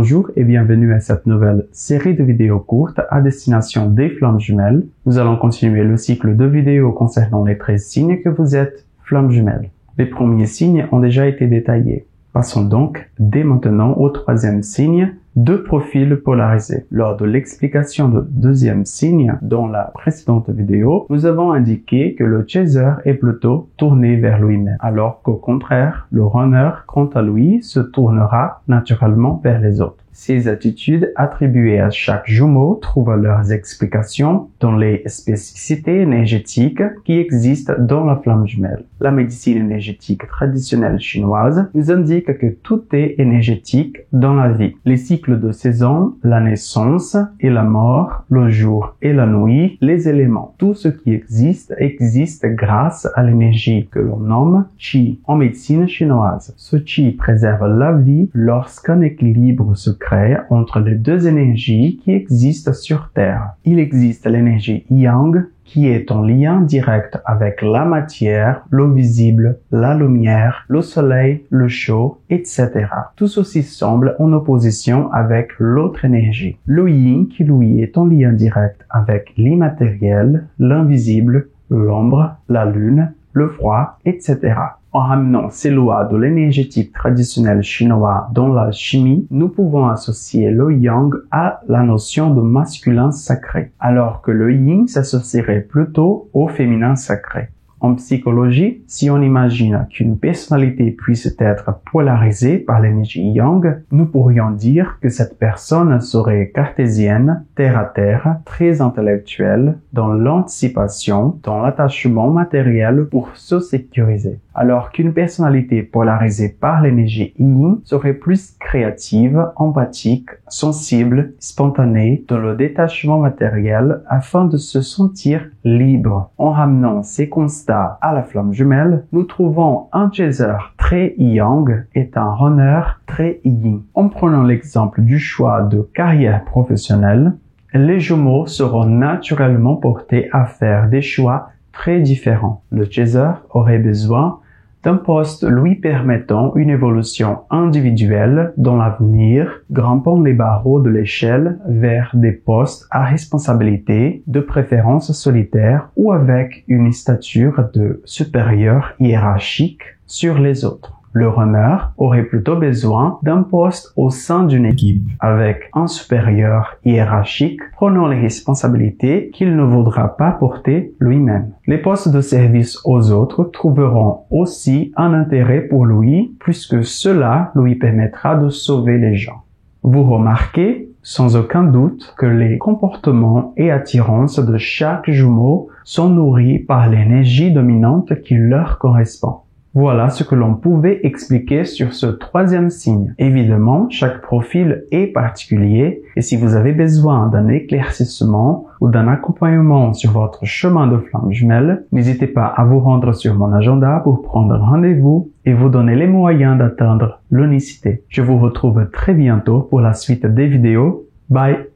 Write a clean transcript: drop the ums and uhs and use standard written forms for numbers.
Bonjour et bienvenue à cette nouvelle série de vidéos courtes à destination des flammes jumelles. Nous allons continuer le cycle de vidéos concernant les 13 signes que vous êtes, flammes jumelles. Les premiers signes ont déjà été détaillés. Passons donc dès maintenant au troisième signe, deux profils polarisés. Lors de l'explication du deuxième signe dans la précédente vidéo, nous avons indiqué que le chaser est plutôt tourné vers lui-même, alors qu'au contraire, le runner, quant à lui, se tournera naturellement vers les autres. Ces attitudes attribuées à chaque jumeau trouvent leurs explications dans les spécificités énergétiques qui existent dans la flamme jumelle. La médecine énergétique traditionnelle chinoise nous indique que tout est énergétique dans la vie. Les cycles de saison, la naissance et la mort, le jour et la nuit, les éléments, tout ce qui existe grâce à l'énergie que l'on nomme Qi en médecine chinoise. Ce Qi préserve la vie lorsqu'un équilibre se crée entre les deux énergies qui existent sur Terre. Il existe l'énergie Yang qui est en lien direct avec la matière, l'eau visible, la lumière, le soleil, le chaud, etc. Tout ceci semble en opposition avec l'autre énergie. Le Yin qui lui est en lien direct avec l'immatériel, l'invisible, l'ombre, la lune, le froid, etc. En ramenant ces lois de l'énergétique traditionnelle chinoise dans la chimie, nous pouvons associer le yang à la notion de masculin sacré, alors que le yin s'associerait plutôt au féminin sacré. En psychologie, si on imagine qu'une personnalité puisse être polarisée par l'énergie yang, nous pourrions dire que cette personne serait cartésienne, terre à terre, très intellectuelle, dans l'anticipation, dans l'attachement matériel pour se sécuriser. Alors qu'une personnalité polarisée par l'énergie yin serait plus créative, empathique, sensible, spontanée, dans le détachement matériel afin de se sentir libre. En ramenant ces constats à la flamme jumelle, nous trouvons un chaser très yang et un runner très yin. En prenant l'exemple du choix de carrière professionnelle, les jumeaux seront naturellement portés à faire des choix très différents. Le chaser aurait besoin d'un poste lui permettant une évolution individuelle dans l'avenir, grimpant les barreaux de l'échelle vers des postes à responsabilité, de préférence solitaire ou avec une stature de supérieur hiérarchique sur les autres. Le runner aurait plutôt besoin d'un poste au sein d'une équipe avec un supérieur hiérarchique prenant les responsabilités qu'il ne voudra pas porter lui-même. Les postes de service aux autres trouveront aussi un intérêt pour lui puisque cela lui permettra de sauver les gens. Vous remarquez sans aucun doute que les comportements et attirances de chaque jumeau sont nourris par l'énergie dominante qui leur correspond. Voilà ce que l'on pouvait expliquer sur ce troisième signe. Évidemment, chaque profil est particulier et si vous avez besoin d'un éclaircissement ou d'un accompagnement sur votre chemin de flamme jumelle, n'hésitez pas à vous rendre sur mon agenda pour prendre rendez-vous et vous donner les moyens d'atteindre l'unicité. Je vous retrouve très bientôt pour la suite des vidéos. Bye!